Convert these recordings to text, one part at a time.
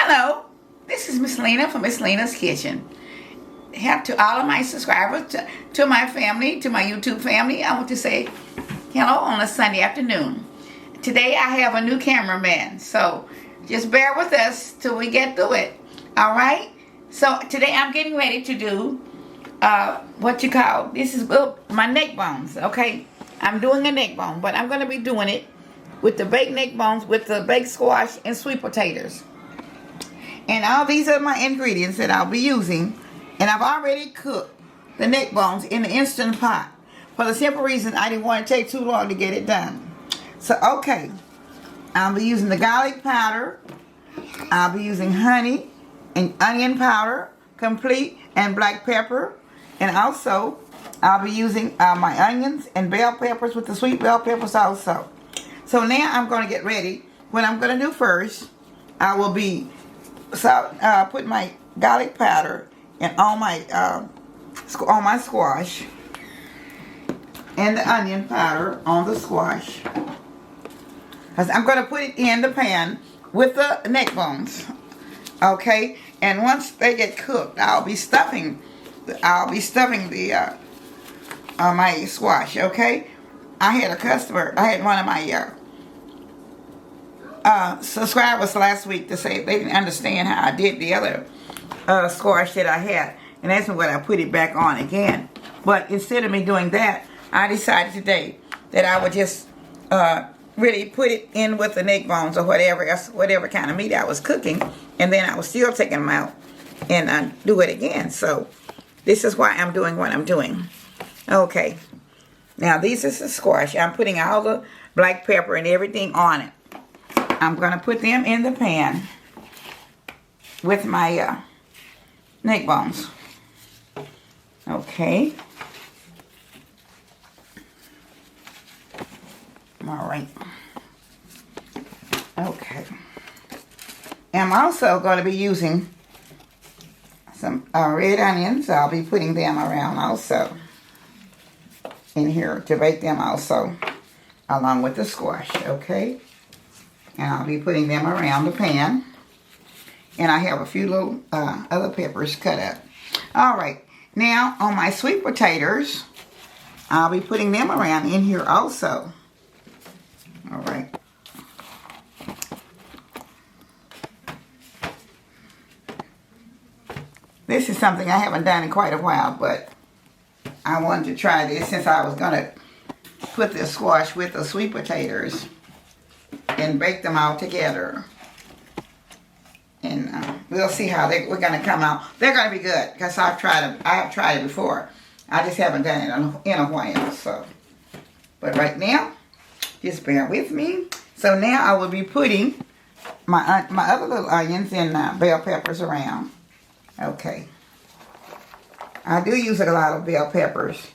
Hello, this is Miss Lena from Miss Lena's Kitchen. Help to all of my subscribers, to my family, to my YouTube family. I want to say hello on a Sunday afternoon. Today I have a new cameraman, so just bear with us till we get through it. All right? So today I'm getting ready to do this is my neck bones. Okay, I'm doing a neck bone, but I'm going to be doing it with the baked neck bones, with the baked squash and sweet potatoes. And all these are my ingredients that I'll be using. And I've already cooked the neck bones in the Instant Pot for the simple reason I didn't want to take too long to get it done. So, okay, I'll be using the garlic powder. I'll be using honey and onion powder, complete, and black pepper. And also, I'll be using my onions and bell peppers with the sweet bell peppers also. So now I'm going to get ready. What I'm going to do first, I will be put my garlic powder and on my squash, and the onion powder on the squash. I'm going to put it in the pan with the neck bones. Okay, and once they get cooked, I'll be stuffing the my squash. Okay, I had one of my subscribers last week to say they didn't understand how I did the other squash that I had, and that's what I put it back on again. But instead of me doing that, I decided today that I would just really put it in with the neck bones or whatever else, whatever kind of meat I was cooking, and then I was still taking them out and do it again. So this is why I'm doing what I'm doing. Okay, now this is the squash. I'm putting all the black pepper and everything on it. I'm going to put them in the pan with my neck bones. Okay. All right. Okay. I'm also going to be using some red onions. I'll be putting them around also in here to bake them also along with the squash. Okay. And I'll be putting them around the pan. And I have a few little other peppers cut up. All right. Now, on my sweet potatoes, I'll be putting them around in here also. All right. This is something I haven't done in quite a while, but I wanted to try this since I was going to put the squash with the sweet potatoes and bake them all together. And we'll see how we're going to come out. They're going to be good because I have tried it before. I just haven't done it in a while. So, but right now, just bear with me. So now I will be putting my other little onions and bell peppers around. Okay. I do use a lot of bell peppers,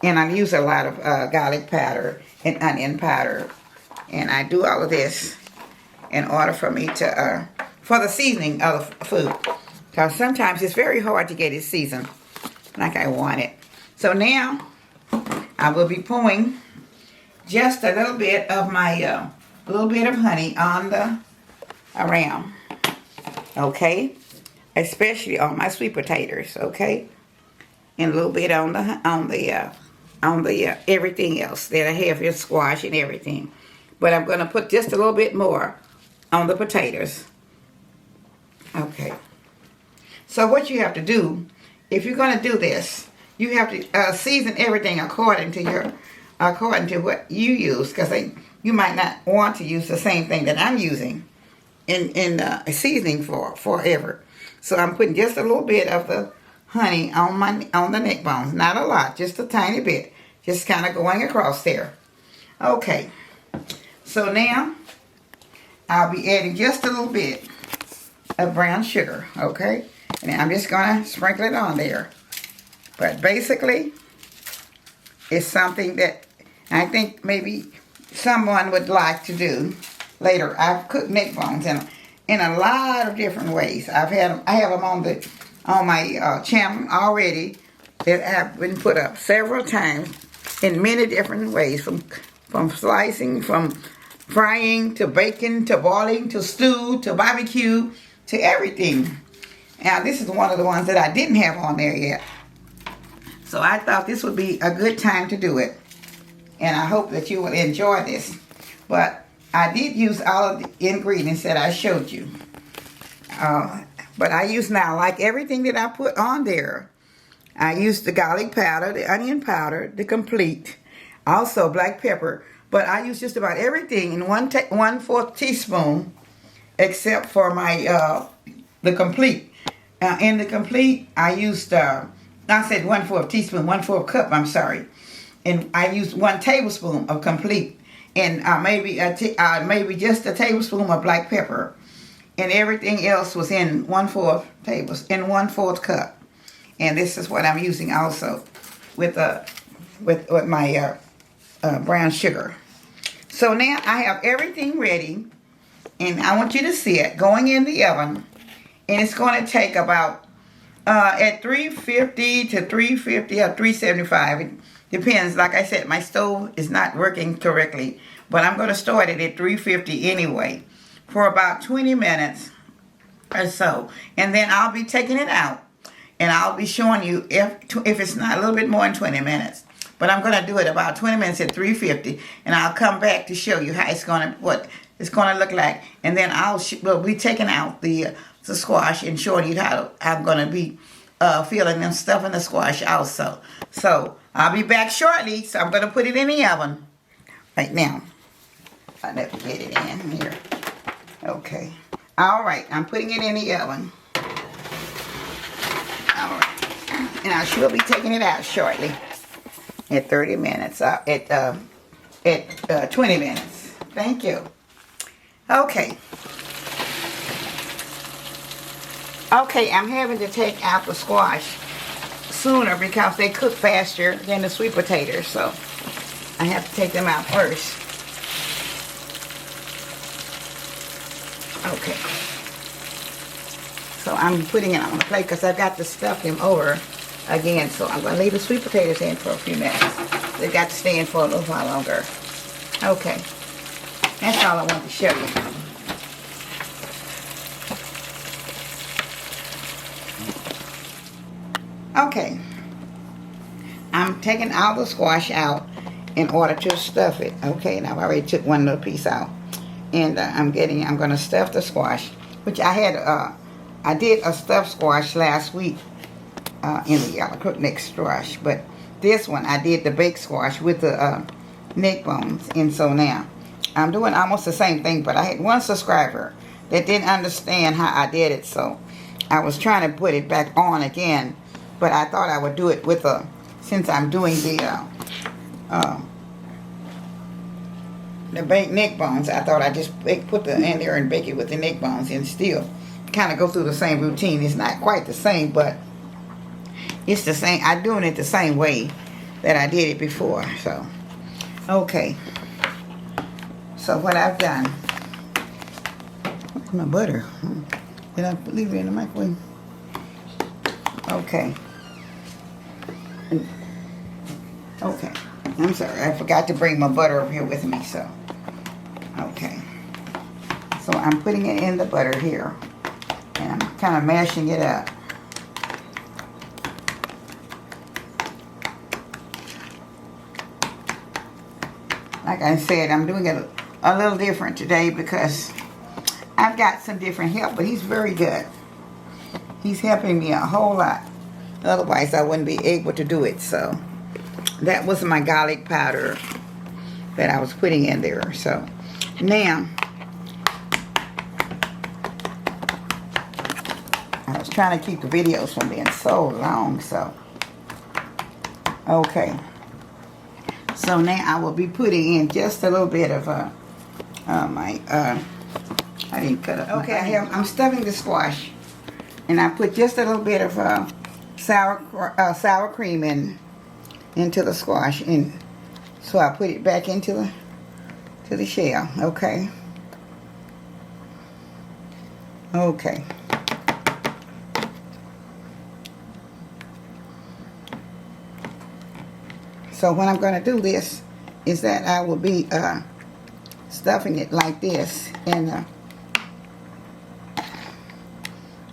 and I use a lot of garlic powder and onion powder. And I do all of this in order for me to, for the seasoning of the food. Because sometimes it's very hard to get it seasoned like I want it. So now, I will be pouring just a little bit of my, little bit of honey on around. Okay? Especially on my sweet potatoes, okay? And a little bit on the everything else that I have here, squash and everything. But I'm going to put just a little bit more on the potatoes. Okay. So what you have to do, if you're going to do this, you have to season everything according to what you use, because you might not want to use the same thing that I'm using in seasoning for forever. So I'm putting just a little bit of the honey on the neck bones, not a lot, just a tiny bit, just kind of going across there. Okay. So now, I'll be adding just a little bit of brown sugar, okay? And I'm just going to sprinkle it on there. But basically, it's something that I think maybe someone would like to do later. I've cooked neck bones in a lot of different ways. I have them on my channel already that have been put up several times in many different ways, from slicing, from frying, to baking, to boiling, to stew, to barbecue, to everything. Now, this is one of the ones that I didn't have on there yet. So I thought this would be a good time to do it. And I hope that you will enjoy this. But I did use all of the ingredients that I showed you. But I use now, like everything that I put on there. I used the garlic powder, the onion powder, the complete, also black pepper. But I use just about everything in 1/4 teaspoon, except for my the complete. In the complete, I used I said 1/4 teaspoon, 1/4 cup. I'm sorry, and I used 1 tablespoon of complete, and maybe just a tablespoon of black pepper, and everything else was in 1/4 cup. And this is what I'm using also with my brown sugar. So now I have everything ready, and I want you to see it going in the oven, and it's going to take about at 350 to 350 or 375. It depends. Like I said, my stove is not working correctly, but I'm going to start it at 350 anyway for about 20 minutes or so, and then I'll be taking it out. And I'll be showing you if it's not a little bit more than 20 minutes. But I'm going to do it about 20 minutes at 350. And I'll come back to show you how what it's going to look like. And then we'll be taking out the squash and showing you how I'm going to be filling and stuffing the squash also. So I'll be back shortly. So I'm going to put it in the oven right now. I'll never get it in here. Okay. All right. I'm putting it in the oven. And I should be taking it out shortly at 30 minutes, at 20 minutes. Thank you. Okay. Okay, I'm having to take out the squash sooner because they cook faster than the sweet potatoes, so I have to take them out first. Okay. So I'm putting it on the plate because I've got to stuff them over again. So I'm going to leave the sweet potatoes in for a few minutes. They've got to stay in for a little while longer. Okay. That's all I want to show you. Okay. I'm taking all the squash out in order to stuff it. Okay, and I've already took one little piece out. And I'm going to stuff the squash, which I did a stuffed squash last week in the yellow cooked neck squash, but this one I did the baked squash with the neck bones. And so now I'm doing almost the same thing, but I had one subscriber that didn't understand how I did it, so I was trying to put it back on again, but I thought I would do it with since I'm doing the baked neck bones, I thought I'd just put the in there and bake it with the neck bones and still kind of go through the same routine. It's not quite the same, but it's the same. I'm doing it the same way that I did it before. So, okay. So what I've done, my butter. Did I leave it in the microwave? Okay. Okay. I'm sorry. I forgot to bring my butter over here with me. So, okay. So I'm putting it in the butter here. And I'm kind of mashing it up. Like I said, I'm doing it a little different today because I've got some different help, but he's very good. He's helping me a whole lot. Otherwise, I wouldn't be able to do it. So that was my garlic powder that I was putting in there. So now, I was trying to keep the videos from being so long, so okay. So now I will be putting in just a little bit of I didn't cut up. Okay, I'm stuffing the squash, and I put just a little bit of sour cream into the squash, and so I put it back into the shell. Okay. Okay. So when I'm going to do this is that I will be stuffing it like this, and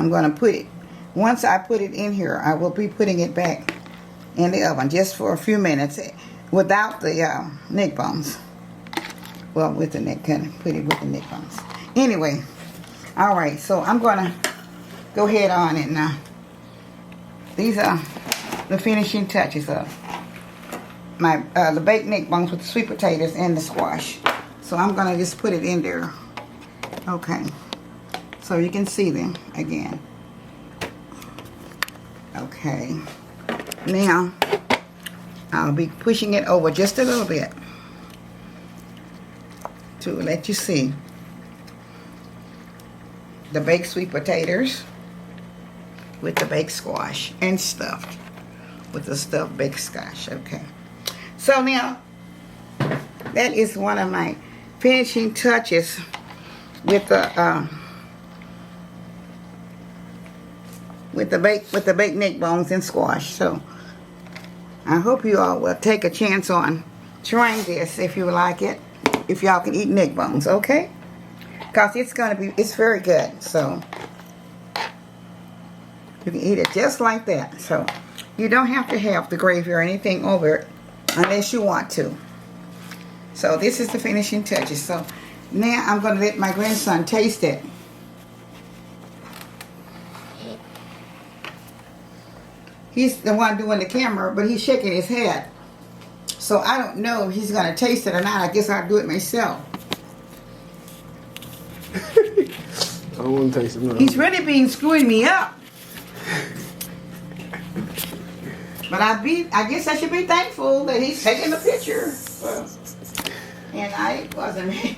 I'm going to put it, once I put it in here, I will be putting it back in the oven just for a few minutes without the neck bones. Well, with the neck, kind of put it with the neck bones. Anyway, all right, so I'm going to go ahead on and these are the finishing touches of my the baked neck bones with the sweet potatoes and the squash. So I'm going to just put it in there. Okay, so you can see them again. Okay, now I'll be pushing it over just a little bit to let you see the baked sweet potatoes with the baked squash and stuffed with the stuffed baked squash. Okay, so now that is one of my finishing touches with the baked neck bones and squash. So I hope you all will take a chance on trying this if you like it, if y'all can eat neck bones, okay? Because it's very good. So you can eat it just like that. So you don't have to have the gravy or anything over it unless you want to. So this is the finishing touches. So now I'm going to let my grandson taste it. He's the one doing the camera, but he's shaking his head. So I don't know if he's going to taste it or not. I guess I'll do it myself. I don't want to taste it. No. He's really been screwing me up. But I guess I should be thankful that he's taking the picture. And I wasn't.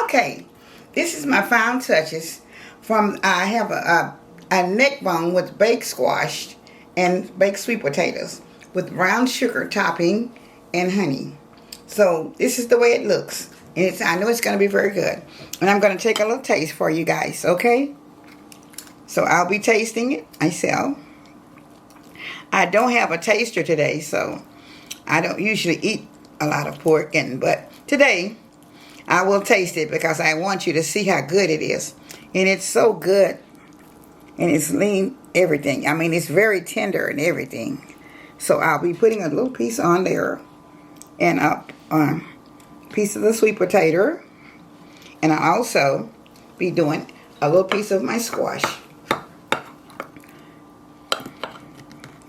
Okay, this is my final touches. I have a neck bone with baked squash and baked sweet potatoes with brown sugar topping and honey. So this is the way it looks. And I know it's going to be very good. And I'm going to take a little taste for you guys, okay? So I'll be tasting it myself. I don't have a taster today, so I don't usually eat a lot of pork. But today, I will taste it because I want you to see how good it is. And it's so good. And it's lean, everything. I mean, it's very tender and everything. So I'll be putting a little piece on there. And a piece of the sweet potato. And I'll also be doing a little piece of my squash.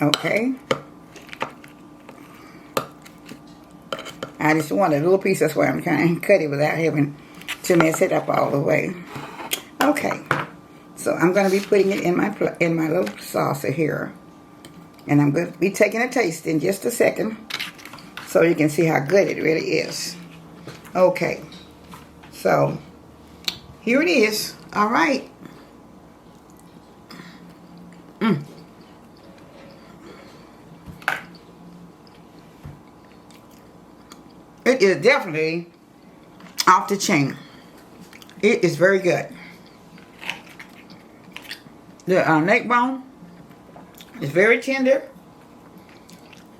Okay. I just want a little piece. That's why I'm trying to cut it without having to mess it up all the way. Okay. So I'm going to be putting it in my little saucer here. And I'm going to be taking a taste in just a second so you can see how good it really is. Okay. So here it is. All right. It is definitely off the chain. It is very good. The neck bone is very tender.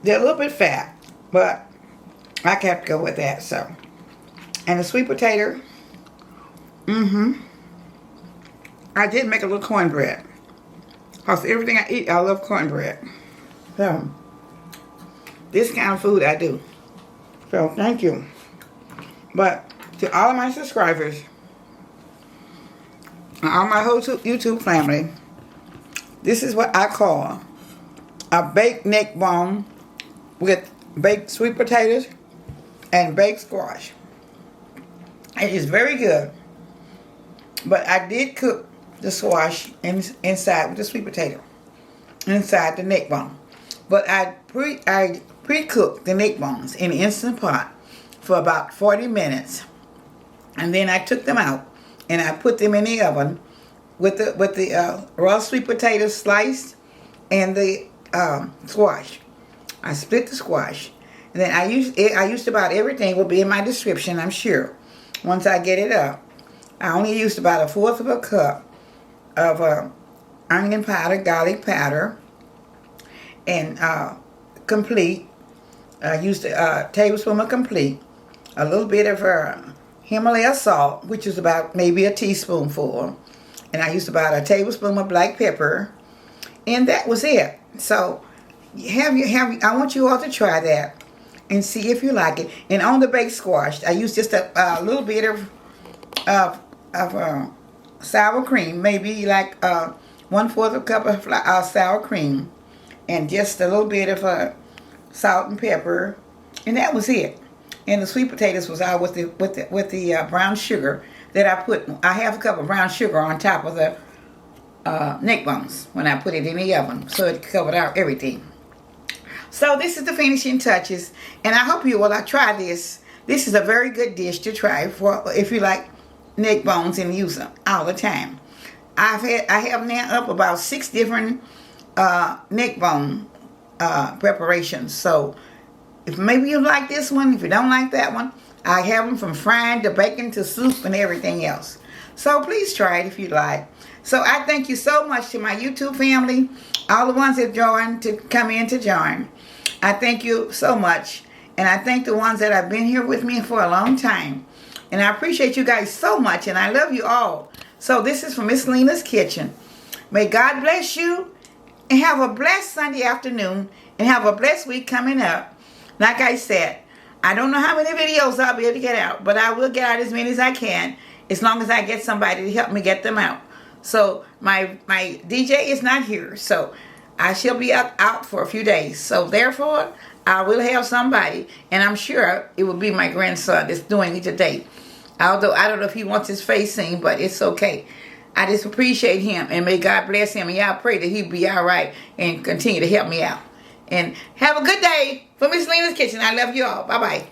They're a little bit fat, but I have to go with that. So, and the sweet potato. I did make a little cornbread. Because everything I eat, I love cornbread. So, this kind of food I do. So, thank you. But to all of my subscribers, and all my whole YouTube family, this is what I call a baked neck bone with baked sweet potatoes and baked squash. It is very good. But I did cook the squash inside with the sweet potato, inside the neck bone. But I pre-cooked the neck bones in an Instant Pot for about 40 minutes. And then I took them out and I put them in the oven with the raw sweet potatoes sliced and the squash. I split the squash. And then I used about everything will be in my description, I'm sure. Once I get it up. I only used about 1/4 of a cup of onion powder, garlic powder, and complete. I used a tablespoon of complete, a little bit of Himalaya salt, which is about maybe a teaspoonful, And I used about a tablespoon of black pepper. And that was it. So I want you all to try that and see if you like it. And on the baked squash, I used just a little bit of sour cream, maybe like 1/4 cup of sour cream, and just a little bit of salt and pepper, and that was it. And the sweet potatoes was out with the brown sugar that I put. I have a cup of brown sugar on top of the neck bones when I put it in the oven, so it covered out everything. So this is the finishing touches, and I hope you will try this. This is a very good dish to try for if you like neck bones and use them all the time. I have now up about 6 different neck bone preparations. So if maybe you like this one, if you don't like that one, I have them from frying to baking to soup and everything else. So please try it if you like. So I thank you so much to my YouTube family, all the ones that joined to come in to join. I thank you so much. And I thank the ones that have been here with me for a long time. And I appreciate you guys so much. And I love you all. So this is from Miss Lena's Kitchen. May God bless you. And have a blessed Sunday afternoon. And have a blessed week coming up. Like I said, I don't know how many videos I'll be able to get out. But I will get out as many as I can. As long as I get somebody to help me get them out. So my DJ is not here. So I shall be out for a few days. So therefore, I will have somebody. And I'm sure it will be my grandson that's doing it today. Although I don't know if he wants his face seen, but it's okay. I just appreciate him. And may God bless him. And y'all pray that he'll be all right. And continue to help me out. And have a good day from Miss Lena's Kitchen. I love you all. Bye-bye.